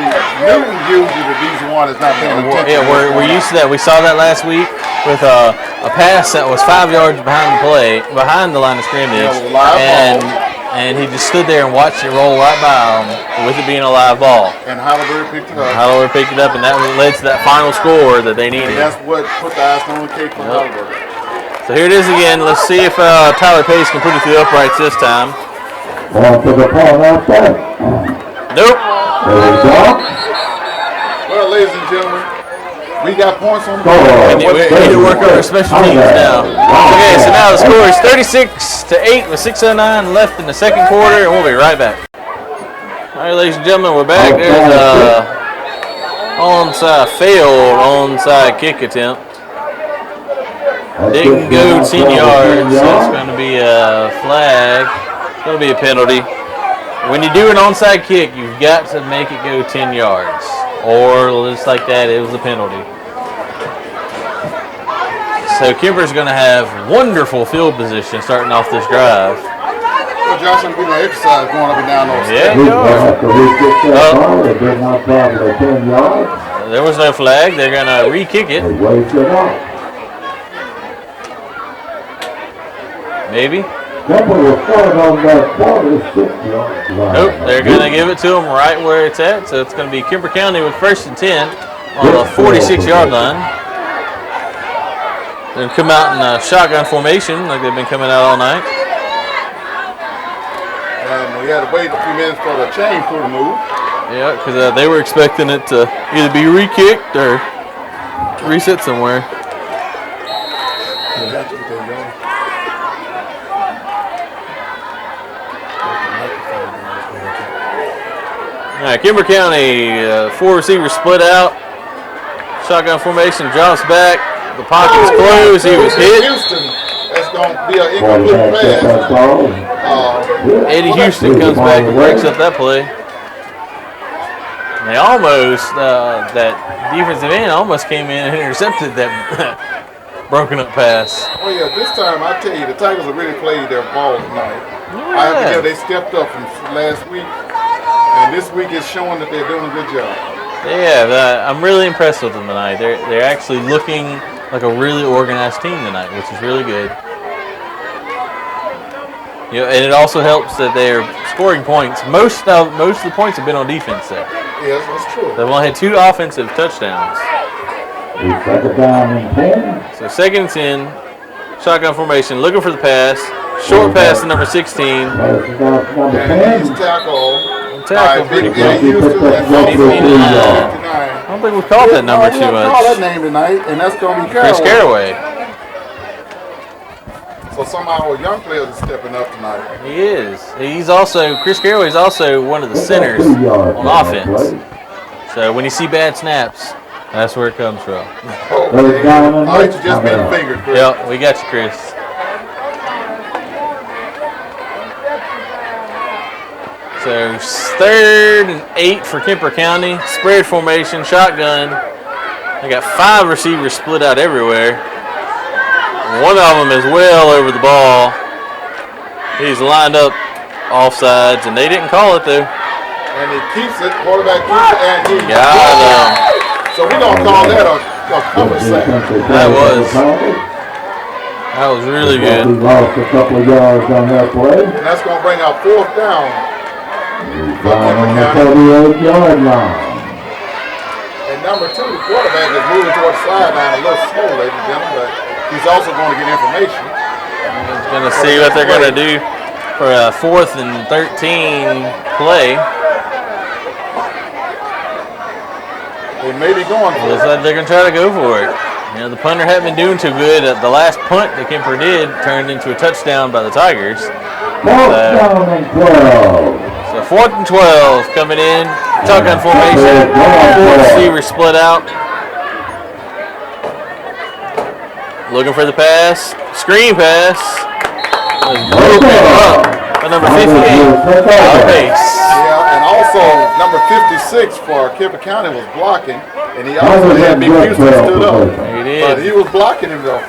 usually the reason one is not paying attention. Yeah, we're used to that. We saw that last week with a pass that was 5 yards behind the line of scrimmage, and he just stood there and watched it roll right by him with it being a live ball. And Halliburton picked it up. And that led to that final score that they needed. And that's what put the icing on the cake for Halliburton. So here it is again. Let's see if Tyler Pace can put it through the uprights this time. Going to the point out there. Nope. There we go. Well, ladies and gentlemen, we got points on the Score. board. We need to work on our special teams now. Okay, so now the score is 36-8 with 6:09 left in the second quarter, and we'll be right back. All right, ladies and gentlemen, we're back. There's a failed onside kick attempt. Didn't go 10 yards, so it's going to be a flag. It's going to be a penalty. When you do an onside kick, you've got to make it go 10 yards. Or just like that, it was a penalty. So Kemper's going to have wonderful field position starting off this drive. Well, Johnson, we know exercise going up and down those Yeah, there was no flag. They're going to re-kick it. Maybe. Nope, they're going to give it to them right where it's at. So it's going to be Kemper County with 1st and 10 on the 46-yard line. They're going to come out in a shotgun formation like they've been coming out all night. And we had to wait a few minutes for the chain crew to move. Yeah, because they were expecting it to either be re-kicked or reset somewhere. All right, Kemper County, 4 receivers split out. Shotgun formation, drops back. The pocket's closed. He was hit. Houston, that's going to be an incomplete pass. Eddie Houston comes back and breaks up that play. They almost, that defensive end almost came in and intercepted that broken up pass. Oh, yeah, this time, I tell you, the Tigers have really played their ball tonight. Yeah. I have to give they stepped up from last week. And this week is showing that they're doing a good job. Yeah, I'm really impressed with them tonight. They're actually looking like a really organized team tonight, which is really good. You know, and it also helps that they're scoring points. Most of the points have been on defense there. Yes, that's true. They've only had 2 offensive touchdowns. Second down and 10. So 2nd and 10, shotgun formation, looking for the pass. Short pass to number 16. And he's tackled. Pretty good. I don't think we've called that number too much. Call that name tonight, and that's going to be Chris Caraway. So somehow our young players are stepping up tonight. He is. Chris Caraway is also one of the centers on offense. So when you see bad snaps, that's where it comes from. Okay. I like you just being fingered, Chris. Yep, we got you, Chris. So 3rd and 8 for Kemper County. Spread formation, shotgun. They got 5 receivers split out everywhere. One of them is well over the ball. He's lined up offsides, and they didn't call it though. And he keeps it, quarterback keeps it, and he got him. So we're going to call that a cover sack. That was really good. He lost a couple of yards on that play. And that's going to bring out 4th down. On the 38-yard line. And number 2, the quarterback is moving towards the sideline a little slow, ladies and gentlemen, but he's also going to get information. He's going to see what they're going to do for a 4th and 13 play. They may be going for it. Looks like they're going to try to go for it. You know, the punter hadn't been doing too good. The last punt that Kemper did turned into a touchdown by the Tigers. 4th and 12. So 4th and 12 coming in. Shotgun formation. 4 receivers split out. Looking for the pass. Screen pass. Broken up by number 58. Yeah, and also number 56 for Kemper County was blocking, and he also had Big Houston stood up. He did. But he was blocking him though.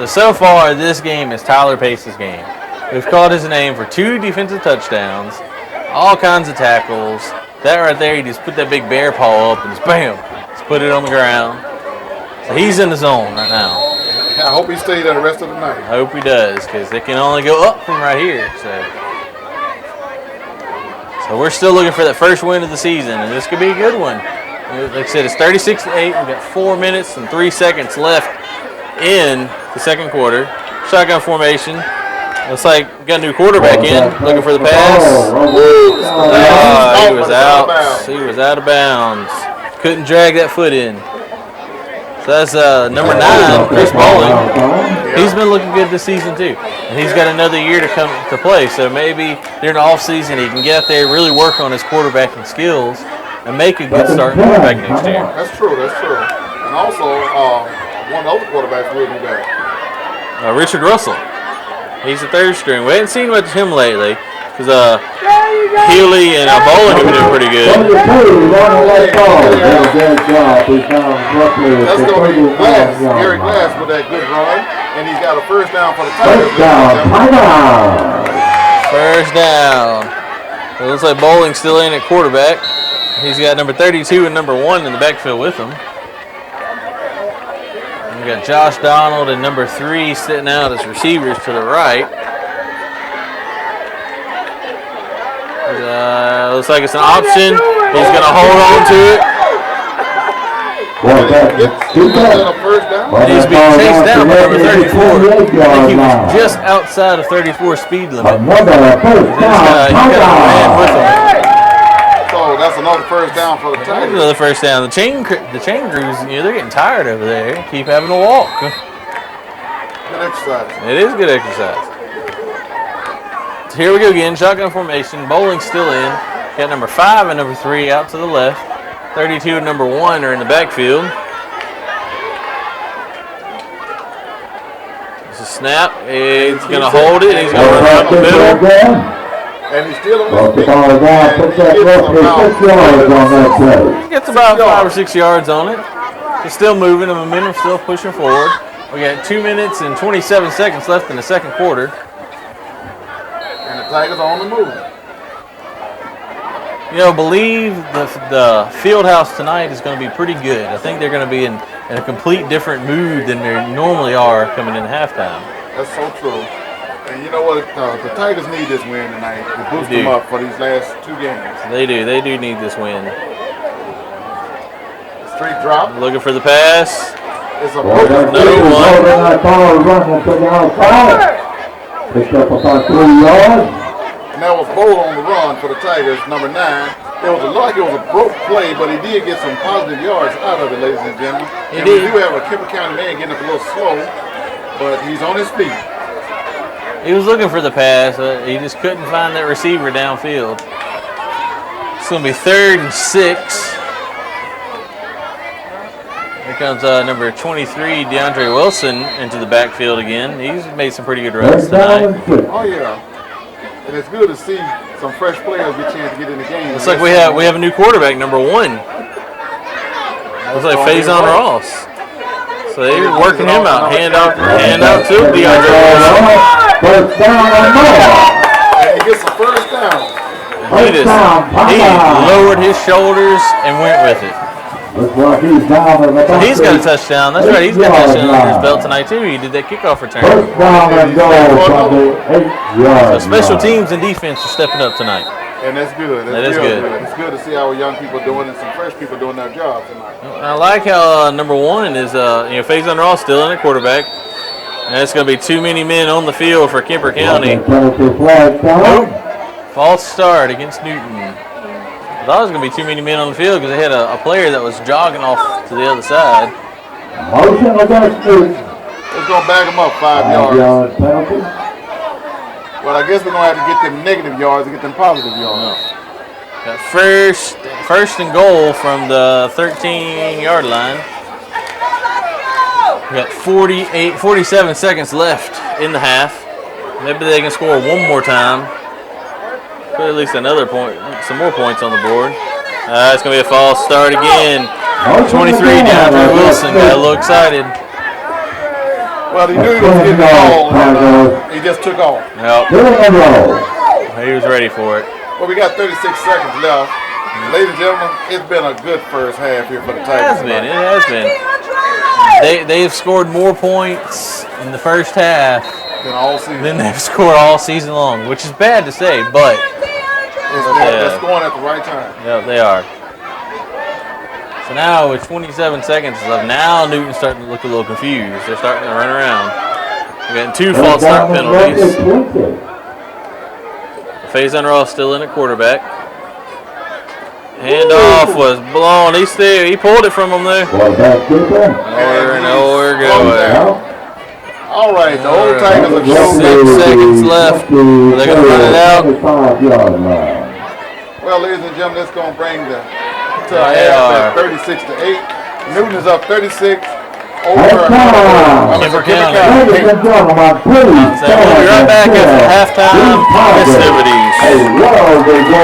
So far this game is Tyler Pace's game. We've called his name for 2 defensive touchdowns, all kinds of tackles. That right there, he just put that big bear paw up and just bam, just put it on the ground. So he's in the zone right now. I hope he stays there the rest of the night. I hope he does, because it can only go up from right here. So we're still looking for that first win of the season, and this could be a good one. Like I said, it's 36-8. We've got 4 minutes and 3 seconds left in the second quarter. Shotgun formation. Looks like got a new quarterback in, looking for the pass. He was out. He was out of bounds. Couldn't drag that foot in. So that's number 9, Chris Bowling. He's been looking good this season too. And he's got another year to come to play. So maybe during the off season he can get out there, really work on his quarterbacking skills, and make a good starting quarterback next year. That's true. That's true. And also, one of the other quarterbacks will be back. Richard Russell. He's a third string. We haven't seen much of him lately because Healy and Bowling have been doing pretty good. That's going to be Glass, Gary Glass with that good run, and he's got a first down for the Tigers. First down. It looks like Bowling's still in at quarterback. He's got number 32 and number 1 in the backfield with him. We got Josh Donald and number 3 sitting out as receivers to the right. Looks like it's an option. He's going to hold on to it. And he's being chased down by number 34. I think he was just outside of 34 speed limit. He got a man with him. So that's another first down for the Tigers. Another first down. The chain crews, they're getting tired over there. Keep having to walk. Good exercise. It is good exercise. So here we go again. Shotgun formation. Bowling still in. Got number 5 and number 3 out to the left. 32 and number 1 are in the backfield. It's a snap. He's going to hold it. He's going to run up the middle. And he's still on his feet. He gets about 5 or 6 yards on it. He's still moving. The momentum still pushing forward. We got 2 minutes and 27 seconds left in the second quarter. And the Tigers are on the move. Believe the field house tonight is going to be pretty good. I think they're going to be in a complete different mood than they normally are coming in halftime. That's so true. And you know what? The Tigers need this win tonight to boost them up for these last 2 games. They do. They do need this win. Straight drop. Looking for the pass. It's a another one. Picked up about 3 yards. And that was Bowl on the run for the Tigers, number 9. It was like it was a broke play, but he did get some positive yards out of it, ladies and gentlemen. We do have a Kemper County man getting up a little slow, but he's on his feet. He was looking for the pass. He just couldn't find that receiver downfield. It's going to be 3rd and 6. Here comes number 23, DeAndre Wilson, into the backfield again. He's made some pretty good runs tonight. Oh, yeah. And it's good to see some fresh players get a chance to get in the game. Looks like we have a new quarterback, number 1. Looks like Faison Ross. So they're working him out. Hand out to DeAndre Wilson. First down and more. And he gets a first down. He lowered his shoulders and went with it. Looks like he's down in the back. He's got a touchdown. That's right. He's got a touchdown under his belt tonight too. He did that kickoff return. First down and goal from the 8-yard So special teams and defense are stepping up tonight. And that's good. That is good. It's good to see our young people doing it and some fresh people doing their job tonight. I like how number 1 is Faison Ross still in at quarterback. And it's going to be too many men on the field for Kemper County. False start against Newton. I thought it was going to be too many men on the field because they had a player that was jogging off to the other side. Motion against Newton. It's going to bag them up 5 yards. Penalty. Well, I guess we're going to have to get them negative yards to get them positive yards. Got first and goal from the 13-yard line. We got 47 seconds left in the half. Maybe they can score one more time. Put at least another point, some more points on the board. It's going to be a false start again. 23, DeAndre Wilson got a little excited. Well, he knew he was getting the ball, and he just took off. Yep. He was ready for it. Well, we got 36 seconds left. Ladies and gentlemen, it's been a good first half here for the Tigers. It has been. They've scored more points in the first half than they've scored all season long, which is bad to say, but they're scoring at the right time. Yeah, they are. So now with 27 seconds left, now Newton's starting to look a little confused. They're starting to run around. We're getting 2 false start penalties. Faison Ross still in at quarterback. Handoff was blown. He pulled it from him there. Nowhere going. All right, the old Tigers are 6 seconds left. They're going to run it out. Well, ladies and gentlemen, that's going to bring the to a half at 36-8. Newton is up 36 over Kemper County. We'll be right back after halftime festivities.